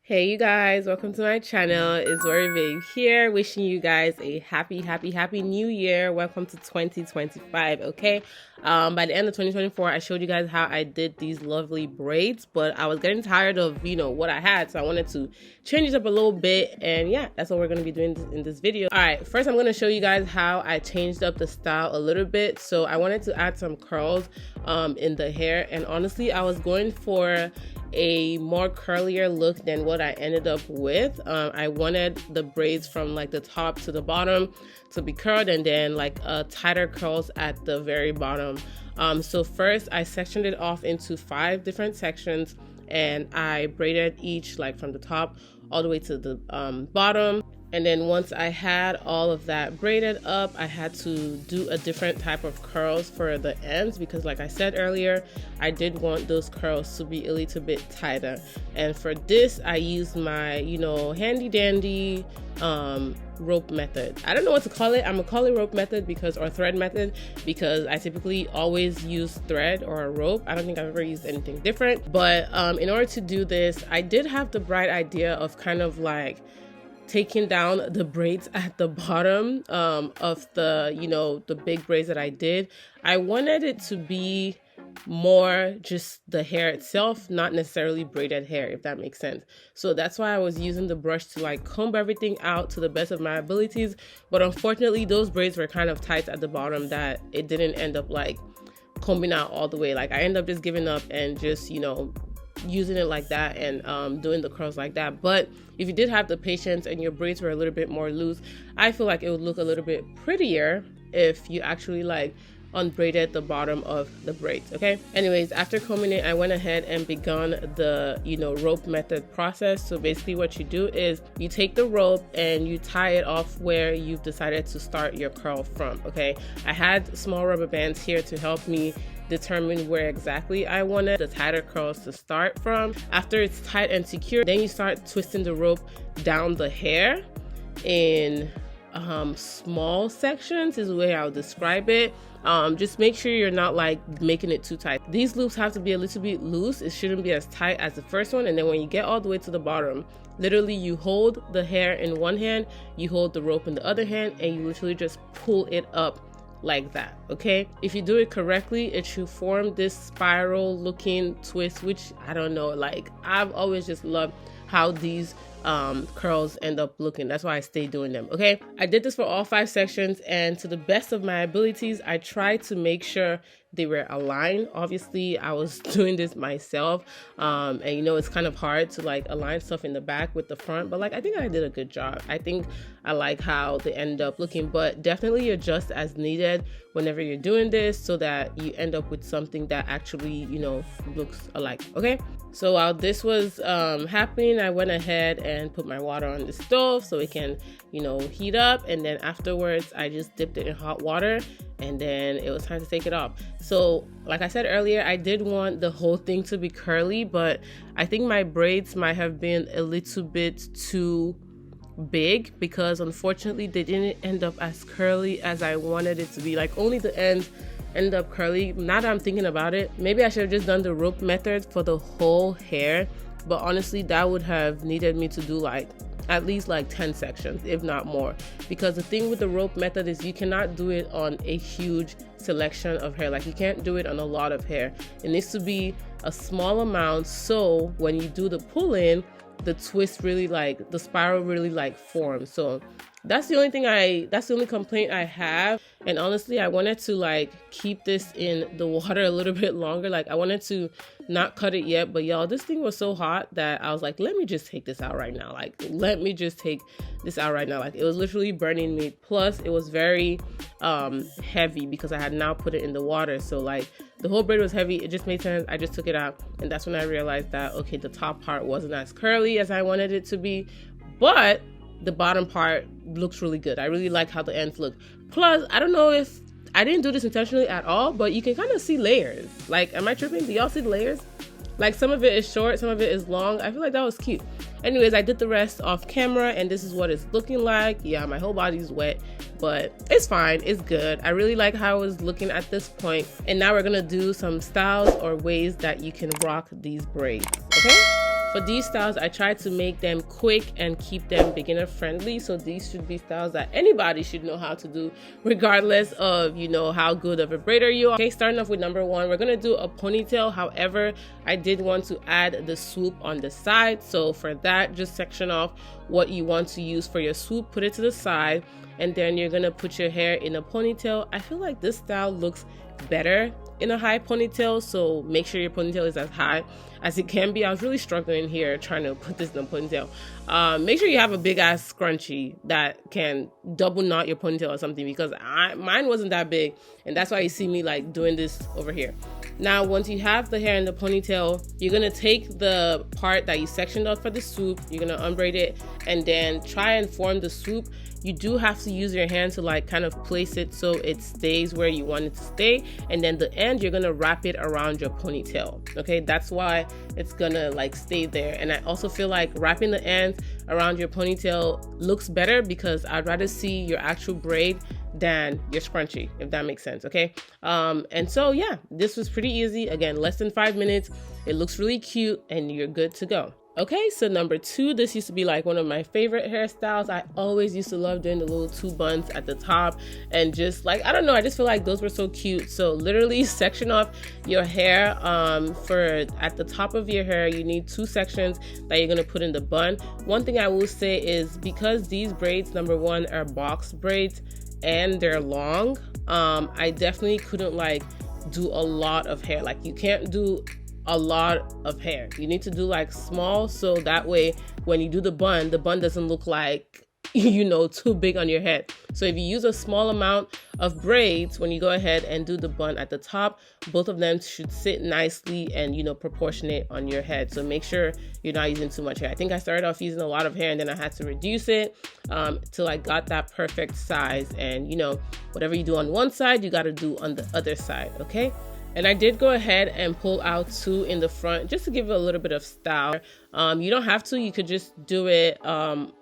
Hey you guys, welcome to my channel. It's Revamp here, wishing you guys a happy new year. Welcome to 2025. Okay, by the end of 2024 I showed you guys how I did these lovely braids, but I was getting tired of what I had, so I wanted to change it up a little bit, and yeah, that's what we're going to be doing in this video. All right, first I'm going to show you guys how I changed up the style a little bit. So I wanted to add some curls in the hair, and honestly I was going for a more curlier look than what I ended up with. I wanted the braids from like the top to the bottom to be curled, and then like tighter curls at the very bottom. So first I sectioned it off into 5 different sections, and I braided each like from the top all the way to the bottom. And then once I had all of that braided up, I had to do a different type of curls for the ends, because like I said earlier, I did want those curls to be a little bit tighter. And for this, I used my, handy dandy rope method. I don't know what to call it. I'm gonna call it rope method or thread method, because I typically always use thread or a rope. I don't think I've ever used anything different. But in order to do this, I did have the bright idea of kind of like taking down the braids at the bottom of the big braids that I did. I wanted it to be more just the hair itself, not necessarily braided hair, if that makes sense. So that's why I was using the brush to like comb everything out to the best of my abilities. But unfortunately those braids were kind of tight at the bottom that it didn't end up like combing out all the way. Like I ended up just giving up and just using it like that and doing the curls like that. But if you did have the patience and your braids were a little bit more loose, I feel like it would look a little bit prettier if you actually like unbraided the bottom of the braids. Okay, anyways, after combing it, I went ahead and begun the rope method process. So basically what you do is you take the rope and you tie it off where you've decided to start your curl from. Okay, I had small rubber bands here to help me determine where exactly I wanted the tighter curls to start from. After it's tight and secure, then you start twisting the rope down the hair in small sections is the way I would describe it. Just make sure you're not like making it too tight. These loops have to be a little bit loose. It shouldn't be as tight as the first one. And then when you get all the way to the bottom, literally you hold the hair in one hand, you hold the rope in the other hand, and you literally just pull it up like that. Okay, if you do it correctly, it should form this spiral looking twist, which I don't know, like I've always just loved how these curls end up looking. That's why I stay doing them. Okay, I did this for all 5 sections, and to the best of my abilities I tried to make sure they were aligned. Obviously I was doing this myself, and it's kind of hard to like align stuff in the back with the front, but like I think I did a good job. I think I like how they end up looking, but definitely adjust as needed whenever you're doing this so that you end up with something that actually looks alike. Okay, so while this was happening, I went ahead and put my water on the stove so it can heat up, and then afterwards I just dipped it in hot water, and then it was time to take it off. So like I said earlier, I did want the whole thing to be curly, but I think my braids might have been a little bit too big, because unfortunately they didn't end up as curly as I wanted it to be. Like only the ends ended up curly. Now that I'm thinking about it, maybe I should have just done the rope method for the whole hair, but honestly that would have needed me to do like at least like 10 sections, if not more, because the thing with the rope method is you cannot do it on a huge selection of hair. Like you can't do it on a lot of hair. It needs to be a small amount, so when you do the pull in, the twist really the spiral really forms. So that's the only complaint I have. And honestly, I wanted to like keep this in the water a little bit longer. Like I wanted to not cut it yet, but y'all, this thing was so hot that I was like, let me just take this out right now. Like, let me just take this out right now. Like, it was literally burning me. Plus, it was very heavy because I had now put it in the water. So like the whole braid was heavy. It just made sense. I just took it out, and that's when I realized that, okay, the top part wasn't as curly as I wanted it to be, but the bottom part looks really good. I really like how the ends look. Plus, I don't know if I didn't do this intentionally at all, but you can kind of see layers. Like, am I tripping? Do y'all see the layers? Like, some of it is short, some of it is long. I feel like that was cute. Anyways, I did the rest off camera, and this is what it's looking like. Yeah, my whole body's wet, but it's fine. It's good. I really like how it was looking at this point. And now we're gonna do some styles or ways that you can rock these braids, okay? For these styles, I tried to make them quick and keep them beginner friendly. So these should be styles that anybody should know how to do, regardless of, you know, how good of a braider you are. Okay, starting off with number one, we're gonna do a ponytail. However, I did want to add the swoop on the side. So for that, just section off what you want to use for your swoop, put it to the side, and then you're gonna put your hair in a ponytail. I feel like this style looks better in a high ponytail, so make sure your ponytail is as high as it can be. I was really struggling here trying to put this in a ponytail. Make sure you have a big ass scrunchie that can double knot your ponytail or something, because mine wasn't that big, and that's why you see me like doing this over here. Now, once you have the hair in the ponytail, you're gonna take the part that you sectioned off for the swoop, you're gonna unbraid it, and then try and form the swoop. You do have to use your hand to like kind of place it so it stays where you want it to stay, and then the end you're gonna wrap it around your ponytail. Okay, that's why it's gonna like stay there. And I also feel like wrapping the ends around your ponytail looks better, because I'd rather see your actual braid than your scrunchie, if that makes sense. Okay, and so yeah, this was pretty easy. Again, less than 5 minutes. It looks really cute, and you're good to go. Okay, so number two, this used to be like one of my favorite hairstyles. I always used to love doing the little two buns at the top, and just like, I don't know, I just feel like those were so cute. So literally section off your hair. For at the top of your hair, you need 2 sections that you're gonna put in the bun. One thing I will say is, because these braids, number one, are box braids and they're long, I definitely couldn't like do a lot of hair. Like, you can't do a lot of hair. You need to do like small, so that way when you do the bun doesn't look like, you know, too big on your head. So if you use a small amount of braids when you go ahead and do the bun at the top, both of them should sit nicely and, you know, proportionate on your head. So make sure you're not using too much hair. I think I started off using a lot of hair, and then I had to reduce it till I got that perfect size. And, you know, whatever you do on one side, you got to do on the other side. Okay. And I did go ahead and pull out 2 in the front just to give it a little bit of style. You don't have to, you could just do it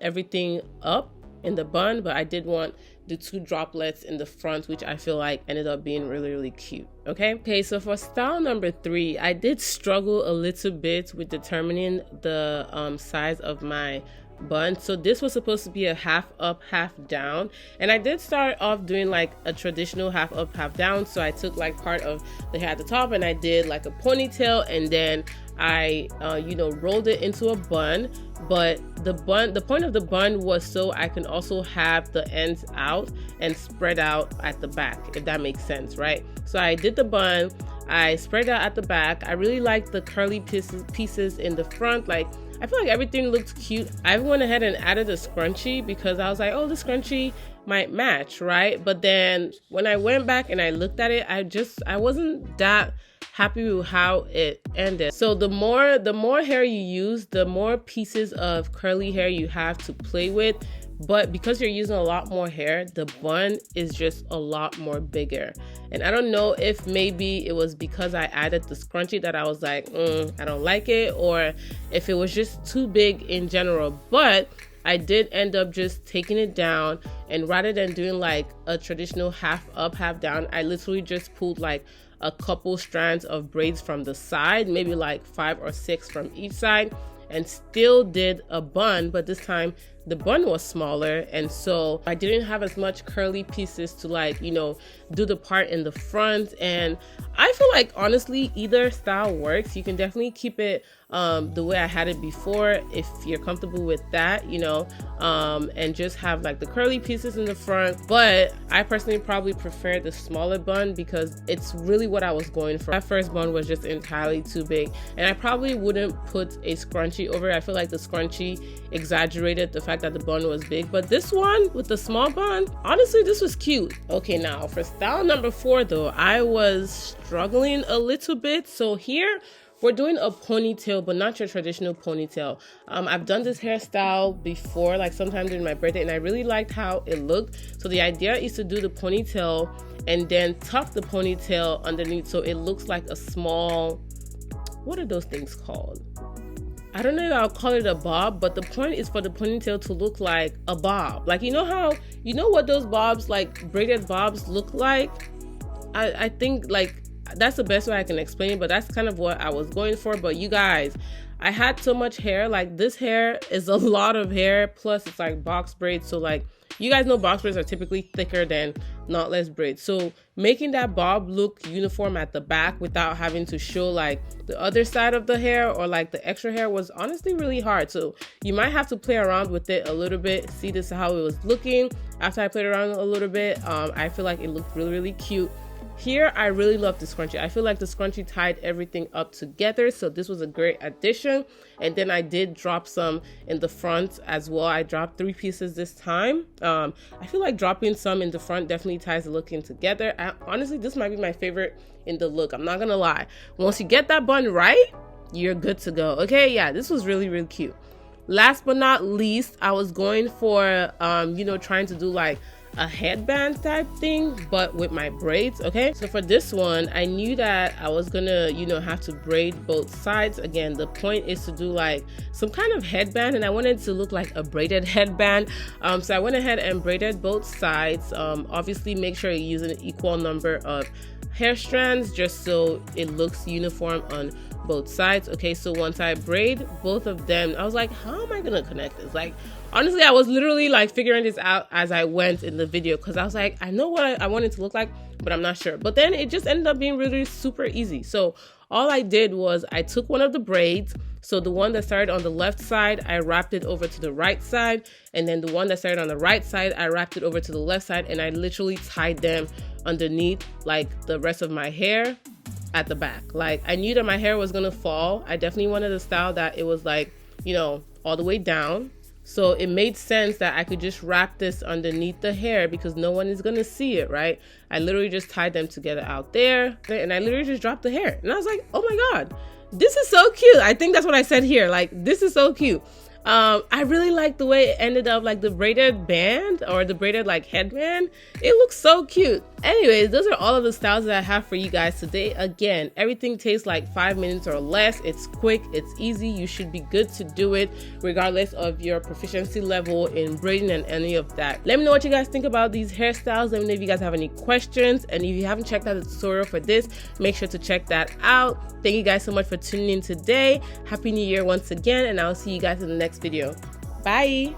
everything up in the bun, but I did want the 2 droplets in the front, which I feel like ended up being really, really cute. Okay, so for style number 3, I did struggle a little bit with determining the size of my bun. So this was supposed to be a half up, half down, and I did start off doing like a traditional half up, half down. So I took like part of the hair at the top and I did like a ponytail, and then I you know, rolled it into a bun. But the point of the bun was so I can also have the ends out and spread out at the back, if that makes sense, right? So I did the bun, I spread out at the back. I really like the curly pieces in the front. Like, I feel like everything looked cute. I went ahead and added a scrunchie because I was like, oh, the scrunchie might match, right? But then when I went back and I looked at it, I wasn't that happy with how it ended. So the more hair you use, the more pieces of curly hair you have to play with. But because you're using a lot more hair, the bun is just a lot more bigger. And I don't know if maybe it was because I added the scrunchie that I was like, I don't like it, or if it was just too big in general. But I did end up just taking it down, and rather than doing like a traditional half up, half down, I literally just pulled like a couple strands of braids from the side, maybe like 5 or 6 from each side, and still did a bun, but this time the bun was smaller, and so I didn't have as much curly pieces to like, you know, do the part in the front. And I feel like honestly either style works. You can definitely keep it the way I had it before if you're comfortable with that, you know, and just have like the curly pieces in the front. But I personally probably prefer the smaller bun because it's really what I was going for. My first bun was just entirely too big, and I probably wouldn't put a scrunchie over it. I feel like the scrunchie exaggerated the fact that the bun was big, but this one with the small bun, honestly, this was cute. Okay, now for style number 4 though, I was struggling a little bit. So here we're doing a ponytail, but not your traditional ponytail. I've done this hairstyle before, like sometime during my birthday, and I really liked how it looked. So the idea is to do the ponytail and then tuck the ponytail underneath so it looks like a small, what are those things called? I don't know if I'll call it a bob, but the point is for the ponytail to look like a bob. Like, you know how, you know what those bobs, like braided bobs look like? I think like, that's the best way I can explain it, but that's kind of what I was going for. But you guys, I had so much hair. Like this hair is a lot of hair, plus it's like box braids. So like, you guys know box braids are typically thicker than knotless braids. So making that bob look uniform at the back without having to show like the other side of the hair or like the extra hair was honestly really hard. So you might have to play around with it a little bit. See, this is how it was looking after I played around a little bit. I feel like it looked really, really cute. Here, I really love the scrunchie. I feel like the scrunchie tied everything up together, so this was a great addition. And then I did drop some in the front as well. I dropped 3 pieces this time. I feel like dropping some in the front definitely ties the look in together. Honestly, this might be my favorite in the look. I'm not gonna lie. Once you get that bun right, you're good to go. Okay, yeah, this was really, really cute. Last but not least, I was going for, you know, trying to do like a headband type thing, but with my braids. Okay, so for this one, I knew that I was gonna, you know, have to braid both sides. Again, the point is to do like some kind of headband, and I wanted to look like a braided headband. So I went ahead and braided both sides. Obviously make sure you use an equal number of hair strands just so it looks uniform on both sides. Okay, so once I braid both of them, I was like, how am I gonna connect this? Like, honestly, I was literally like figuring this out as I went in the video, because I was like, I know what I want it to look like, but I'm not sure. But then it just ended up being really super easy. So all I did was I took one of the braids, so the one that started on the left side, I wrapped it over to the right side, and then the one that started on the right side, I wrapped it over to the left side, and I literally tied them underneath like the rest of my hair at the back. Like, I knew that my hair was gonna fall. I definitely wanted a style that it was like, you know, all the way down. So it made sense that I could just wrap this underneath the hair because no one is gonna see it, right? I literally just tied them together out there, and I literally just dropped the hair. And I was like, oh my God, this is so cute. I think that's what I said here. Like, this is so cute. I really like the way it ended up, like the braided band or the braided like headband. It looks so cute. Anyways, those are all of the styles that I have for you guys today. Again, everything takes like 5 minutes or less. It's quick, it's easy. You should be good to do it regardless of your proficiency level in braiding and any of that. Let me know what you guys think about these hairstyles. Let me know if you guys have any questions, and if you haven't checked out the tutorial for this, make sure to check that out. Thank you guys so much for tuning in today. Happy New Year once again, and I'll see you guys in the next video. Bye.